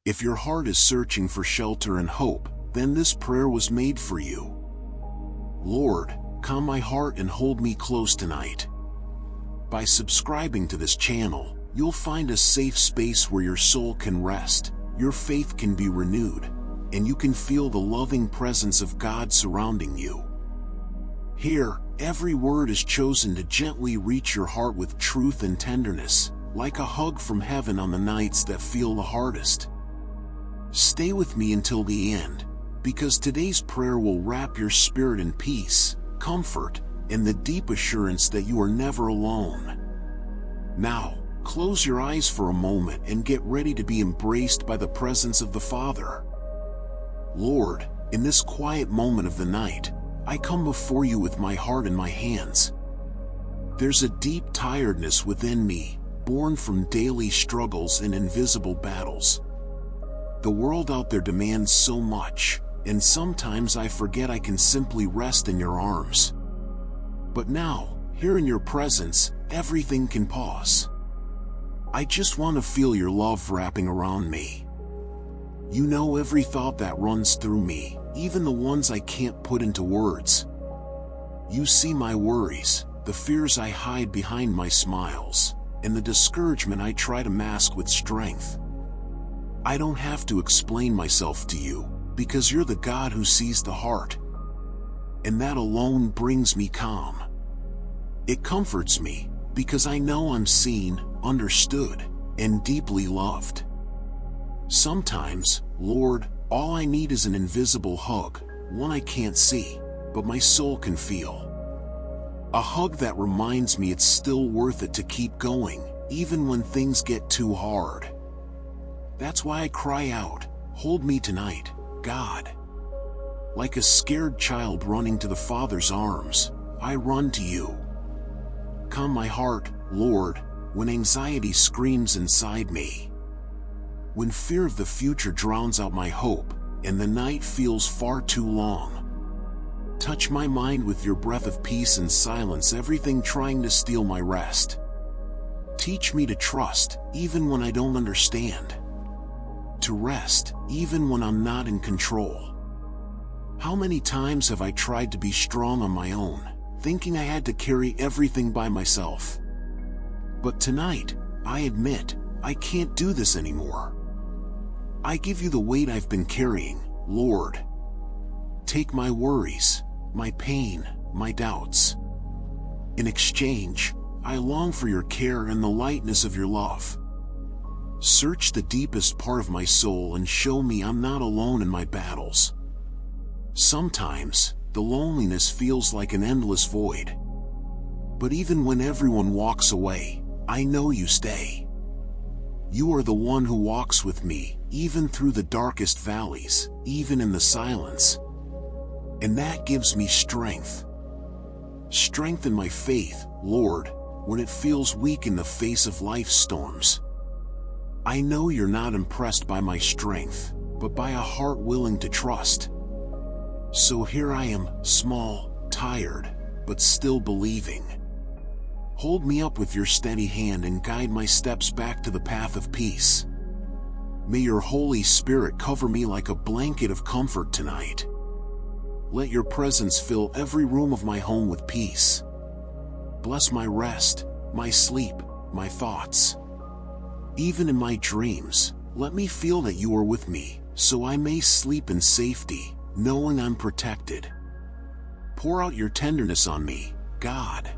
If your heart is searching for shelter and hope, then this prayer was made for you. Lord, calm my heart and hold me close tonight. By subscribing to this channel, you'll find a safe space where your soul can rest, your faith can be renewed, and you can feel the loving presence of God surrounding you. Here, every word is chosen to gently reach your heart with truth and tenderness, like a hug from heaven on the nights that feel the hardest. Stay with me until the end, because today's prayer will wrap your spirit in peace, comfort, and the deep assurance that you are never alone. Now, close your eyes for a moment and get ready to be embraced by the presence of the Father. Lord, in this quiet moment of the night, I come before you with my heart in my hands. There's a deep tiredness within me, born from daily struggles and invisible battles. The world out there demands so much, and sometimes I forget I can simply rest in your arms. But now, here in your presence, everything can pause. I just want to feel your love wrapping around me. You know every thought that runs through me, even the ones I can't put into words. You see my worries, the fears I hide behind my smiles, and the discouragement I try to mask with strength. I don't have to explain myself to you, because you're the God who sees the heart. And that alone brings me calm. It comforts me, because I know I'm seen, understood, and deeply loved. Sometimes, Lord, all I need is an invisible hug, one I can't see, but my soul can feel. A hug that reminds me it's still worth it to keep going, even when things get too hard. That's why I cry out, hold me tonight, God. Like a scared child running to the Father's arms, I run to you. Calm my heart, Lord, when anxiety screams inside me. When fear of the future drowns out my hope, and the night feels far too long. Touch my mind with your breath of peace and silence everything trying to steal my rest. Teach me to trust, even when I don't understand. To rest, even when I'm not in control. How many times have I tried to be strong on my own, thinking I had to carry everything by myself? But tonight, I admit, I can't do this anymore. I give you the weight I've been carrying, Lord. Take my worries, my pain, my doubts. In exchange, I long for your care and the lightness of your love. Search the deepest part of my soul and show me I'm not alone in my battles. Sometimes, the loneliness feels like an endless void. But even when everyone walks away, I know you stay. You are the one who walks with me, even through the darkest valleys, even in the silence. And that gives me strength. Strengthen my faith, Lord, when it feels weak in the face of life's storms. I know you're not impressed by my strength, but by a heart willing to trust. So here I am, small, tired, but still believing. Hold me up with your steady hand and guide my steps back to the path of peace. May your Holy Spirit cover me like a blanket of comfort tonight. Let your presence fill every room of my home with peace. Bless my rest, my sleep, my thoughts. Even in my dreams, let me feel that you are with me, so I may sleep in safety, knowing I'm protected. Pour out your tenderness on me, God.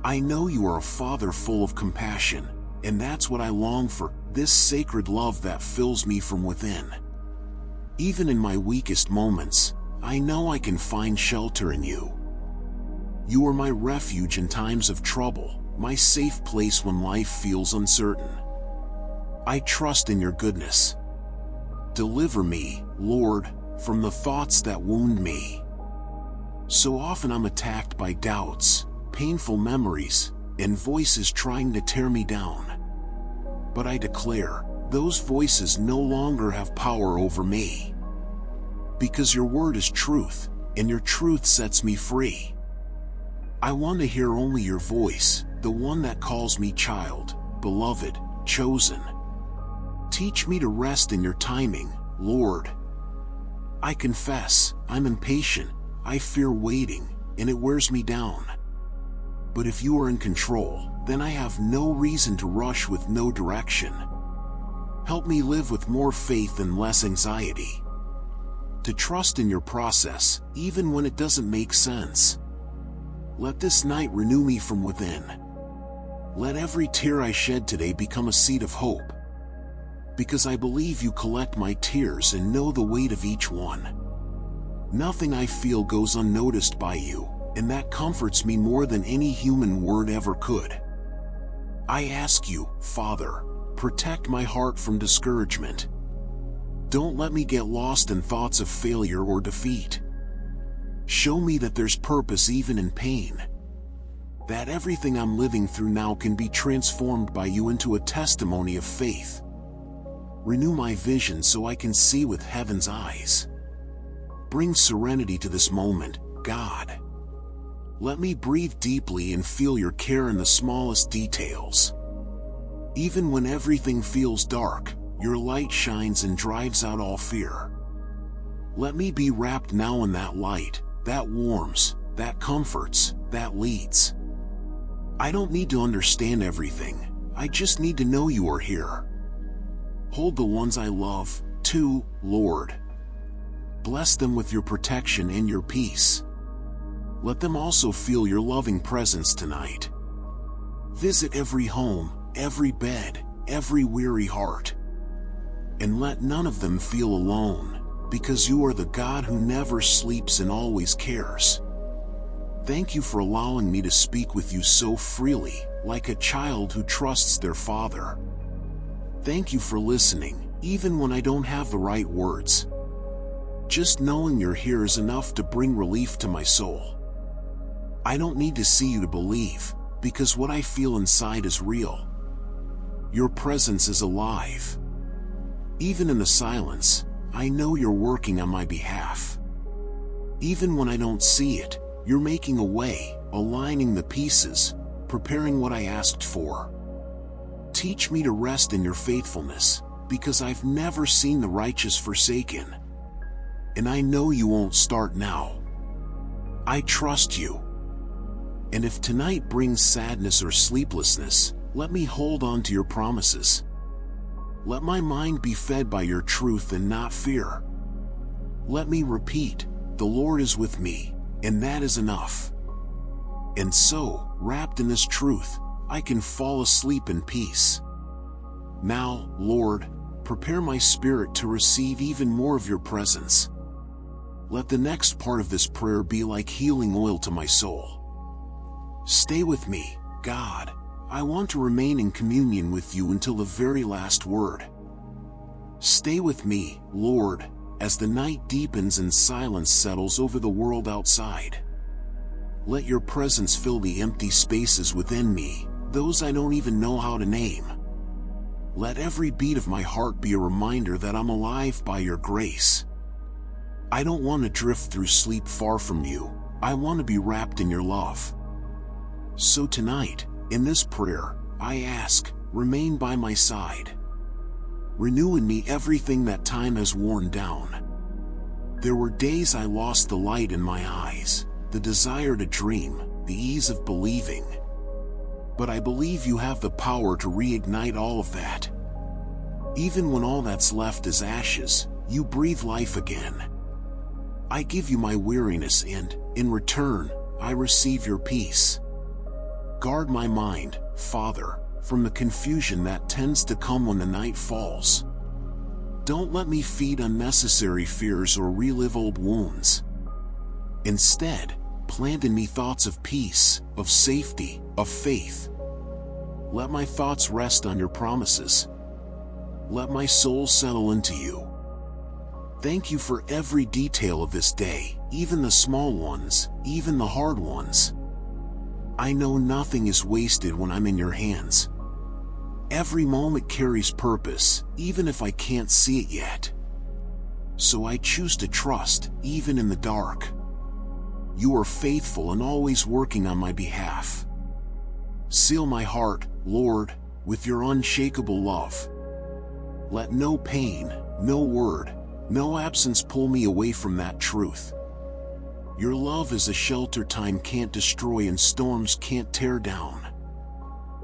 I know you are a Father full of compassion, and that's what I long for, this sacred love that fills me from within. Even in my weakest moments, I know I can find shelter in you. You are my refuge in times of trouble, my safe place when life feels uncertain. I trust in your goodness. Deliver me, Lord, from the thoughts that wound me. So often I'm attacked by doubts, painful memories, and voices trying to tear me down. But I declare, those voices no longer have power over me. Because your word is truth, and your truth sets me free. I want to hear only your voice, the one that calls me child, beloved, chosen. Teach me to rest in your timing, Lord. I confess, I'm impatient, I fear waiting, and it wears me down. But if you are in control, then I have no reason to rush with no direction. Help me live with more faith and less anxiety. To trust in your process, even when it doesn't make sense. Let this night renew me from within. Let every tear I shed today become a seed of hope. Because I believe you collect my tears and know the weight of each one. Nothing I feel goes unnoticed by you, and that comforts me more than any human word ever could. I ask you, Father, protect my heart from discouragement. Don't let me get lost in thoughts of failure or defeat. Show me that there's purpose even in pain. That everything I'm living through now can be transformed by you into a testimony of faith. Renew my vision so I can see with heaven's eyes. Bring serenity to this moment, God. Let me breathe deeply and feel your care in the smallest details. Even when everything feels dark, your light shines and drives out all fear. Let me be wrapped now in that light, that warms, that comforts, that leads. I don't need to understand everything, I just need to know you are here. Hold the ones I love, too, Lord. Bless them with your protection and your peace. Let them also feel your loving presence tonight. Visit every home, every bed, every weary heart. And let none of them feel alone, because you are the God who never sleeps and always cares. Thank you for allowing me to speak with you so freely, like a child who trusts their father. Thank you for listening, even when I don't have the right words. Just knowing you're here is enough to bring relief to my soul. I don't need to see you to believe, because what I feel inside is real. Your presence is alive. Even in the silence, I know you're working on my behalf. Even when I don't see it, you're making a way, aligning the pieces, preparing what I asked for. Teach me to rest in your faithfulness, because I've never seen the righteous forsaken. And I know you won't start now. I trust you. And if tonight brings sadness or sleeplessness, let me hold on to your promises. Let my mind be fed by your truth and not fear. Let me repeat, the Lord is with me, and that is enough. And so, wrapped in this truth, I can fall asleep in peace. Now, Lord, prepare my spirit to receive even more of your presence. Let the next part of this prayer be like healing oil to my soul. Stay with me, God. I want to remain in communion with you until the very last word. Stay with me, Lord, as the night deepens and silence settles over the world outside. Let your presence fill the empty spaces within me, those I don't even know how to name. Let every beat of my heart be a reminder that I'm alive by your grace. I don't want to drift through sleep far from you, I want to be wrapped in your love. So tonight, in this prayer, I ask, remain by my side. Renew in me everything that time has worn down. There were days I lost the light in my eyes, the desire to dream, the ease of believing. But I believe you have the power to reignite all of that. Even when all that's left is ashes, you breathe life again. I give you my weariness and, in return, I receive your peace. Guard my mind, Father, from the confusion that tends to come when the night falls. Don't let me feed unnecessary fears or relive old wounds. Instead, plant in me thoughts of peace, of safety, of faith. Let my thoughts rest on your promises. Let my soul settle into you. Thank you for every detail of this day, even the small ones, even the hard ones. I know nothing is wasted when I'm in your hands. Every moment carries purpose, even if I can't see it yet. So I choose to trust, even in the dark. You are faithful and always working on my behalf. Seal my heart, Lord, with your unshakable love. Let no pain, no word, no absence pull me away from that truth. Your love is a shelter time can't destroy and storms can't tear down.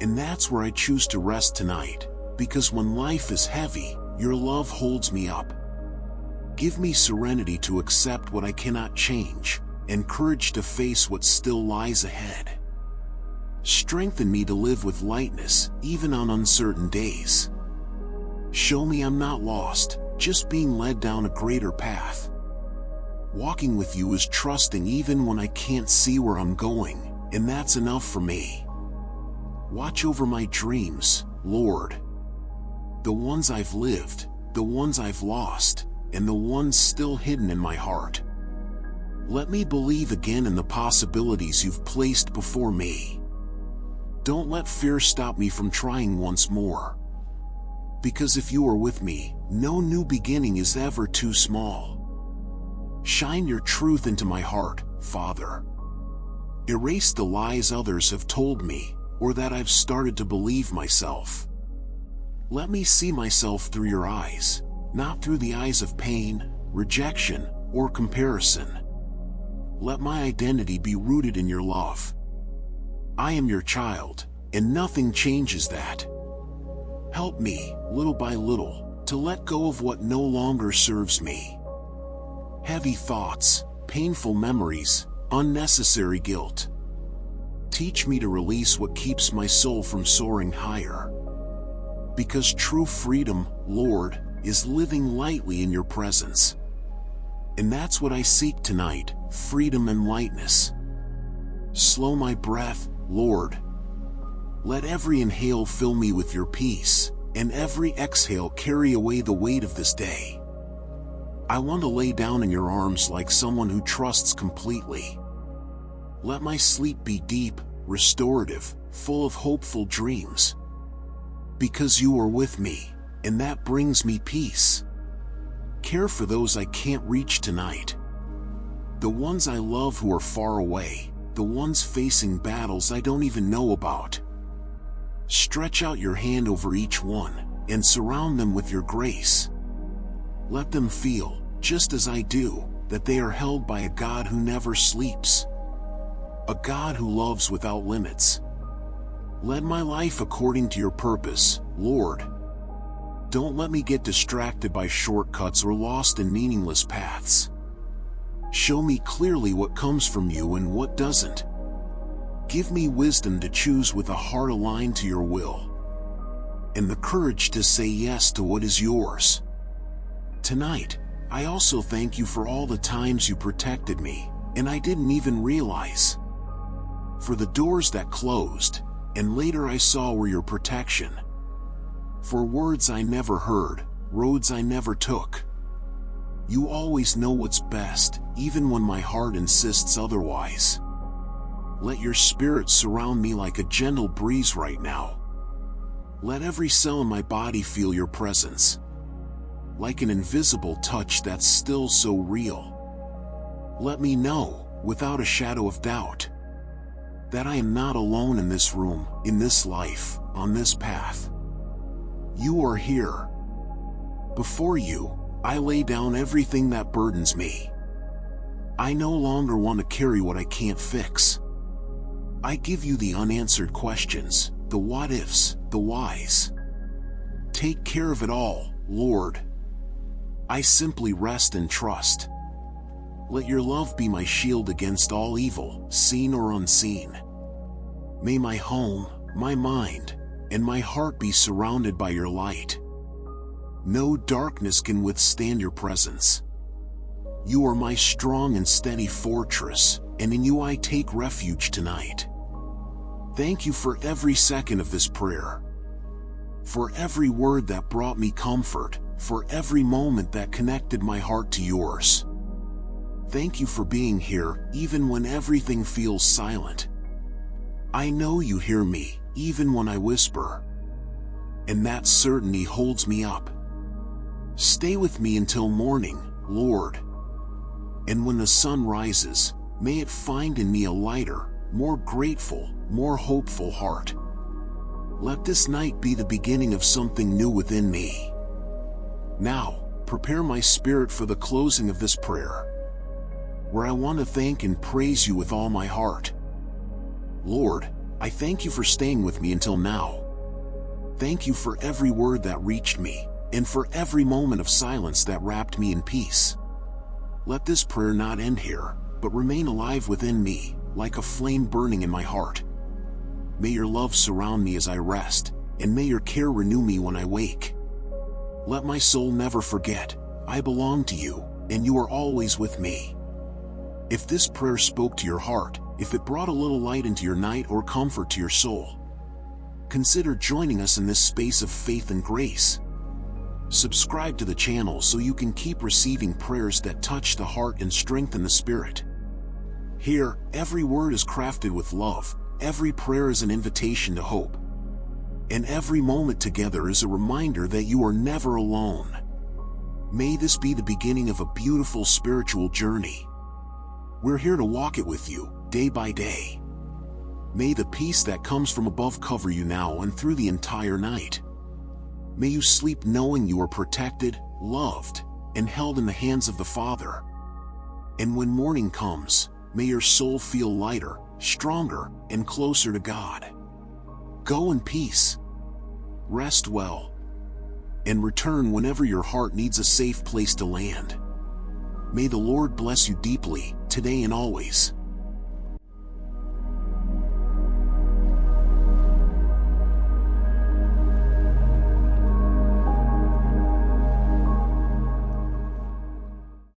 And that's where I choose to rest tonight, because when life is heavy, your love holds me up. Give me serenity to accept what I cannot change, and courage to face what still lies ahead. Strengthen me to live with lightness, even on uncertain days. Show me I'm not lost, just being led down a greater path. Walking with you is trusting even when I can't see where I'm going, and that's enough for me. Watch over my dreams, Lord. The ones I've lived, the ones I've lost, and the ones still hidden in my heart. Let me believe again in the possibilities you've placed before me. Don't let fear stop me from trying once more. Because if you are with me, no new beginning is ever too small. Shine your truth into my heart, Father. Erase the lies others have told me, or that I've started to believe myself. Let me see myself through your eyes, not through the eyes of pain, rejection, or comparison. Let my identity be rooted in your love. I am your child, and nothing changes that. Help me, little by little, to let go of what no longer serves me. Heavy thoughts, painful memories, unnecessary guilt. Teach me to release what keeps my soul from soaring higher. Because true freedom, Lord, is living lightly in your presence. And that's what I seek tonight, freedom and lightness. Slow my breath, Lord. Let every inhale fill me with your peace, and every exhale carry away the weight of this day. I want to lay down in your arms like someone who trusts completely. Let my sleep be deep, restorative, full of hopeful dreams. Because you are with me, and that brings me peace. Care for those I can't reach tonight. The ones I love who are far away, the ones facing battles I don't even know about. Stretch out your hand over each one, and surround them with your grace. Let them feel, just as I do, that they are held by a God who never sleeps. A God who loves without limits. Lead my life according to your purpose, Lord. Don't let me get distracted by shortcuts or lost in meaningless paths. Show me clearly what comes from you and what doesn't. Give me wisdom to choose with a heart aligned to your will, and the courage to say yes to what is yours. Tonight, I also thank you for all the times you protected me, and I didn't even realize. For the doors that closed, and later I saw were your protection. For words I never heard, roads I never took. You always know what's best, even when my heart insists otherwise. Let your spirit surround me like a gentle breeze right now. Let every cell in my body feel your presence. Like an invisible touch that's still so real. Let me know, without a shadow of doubt, that I am not alone in this room, in this life, on this path. You are here. Before you, I lay down everything that burdens me. I no longer want to carry what I can't fix. I give you the unanswered questions, the what-ifs, the whys. Take care of it all, Lord. I simply rest and trust. Let your love be my shield against all evil, seen or unseen. May my home, my mind, and my heart be surrounded by your light. No darkness can withstand your presence. You are my strong and steady fortress, and in you I take refuge tonight. Thank you for every second of this prayer. For every word that brought me comfort, for every moment that connected my heart to yours. Thank you for being here, even when everything feels silent. I know you hear me, even when I whisper. And that certainty holds me up. Stay with me until morning, Lord. And when the sun rises, may it find in me a lighter, more grateful, more hopeful heart. Let this night be the beginning of something new within me. Now, prepare my spirit for the closing of this prayer, where I want to thank and praise you with all my heart. Lord, I thank you for staying with me until now. Thank you for every word that reached me, and for every moment of silence that wrapped me in peace. Let this prayer not end here, but remain alive within me, like a flame burning in my heart. May your love surround me as I rest, and may your care renew me when I wake. Let my soul never forget, I belong to you, and you are always with me. If this prayer spoke to your heart, if it brought a little light into your night or comfort to your soul, consider joining us in this space of faith and grace. Subscribe to the channel so you can keep receiving prayers that touch the heart and strengthen the spirit. Here, every word is crafted with love, every prayer is an invitation to hope, and every moment together is a reminder that you are never alone. May this be the beginning of a beautiful spiritual journey. We're here to walk it with you, day by day. May the peace that comes from above cover you now and through the entire night. May you sleep knowing you are protected, loved, and held in the hands of the Father. And when morning comes, may your soul feel lighter, stronger, and closer to God. Go in peace. Rest well. And return whenever your heart needs a safe place to land. May the Lord bless you deeply, today and always.